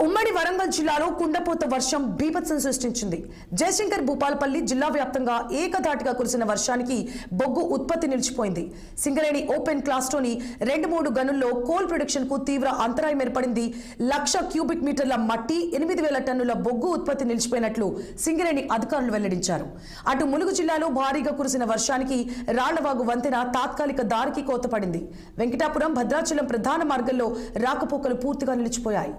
ఉమ్మడి వరంగల్ జిల్లాలో కుండపోత వర్షం బీభత్సం సృష్టించింది. జయశంకర్ భూపాలపల్లి జిల్లా వ్యాప్తంగా ఏకధాటిగా కురిసిన వర్షానికి బొగ్గు ఉత్పత్తి నిలిచిపోయింది. సింగరేణి ఓపెన్ క్లాస్లోని 2-3 గనుల్లో కోల్ ప్రొడక్షన్ కు తీవ్ర అంతరాయం ఏర్పడింది. 1,00,000 క్యూబిక్ మీటర్ల మట్టి, 8,000 టన్నుల బొగ్గు ఉత్పత్తి నిలిచిపోయినట్లు సింగరేణి అధికారులు వెల్లడించారు. అటు ములుగు జిల్లాలో భారీగా కురిసిన వర్షానికి రాళ్లవాగు వంతెన తాత్కాలిక దారికి కోతపడింది. వెంకటాపురం, భద్రాచలం ప్రధాన మార్గంలో రాకపోకలు పూర్తిగా నిలిచిపోయాయి.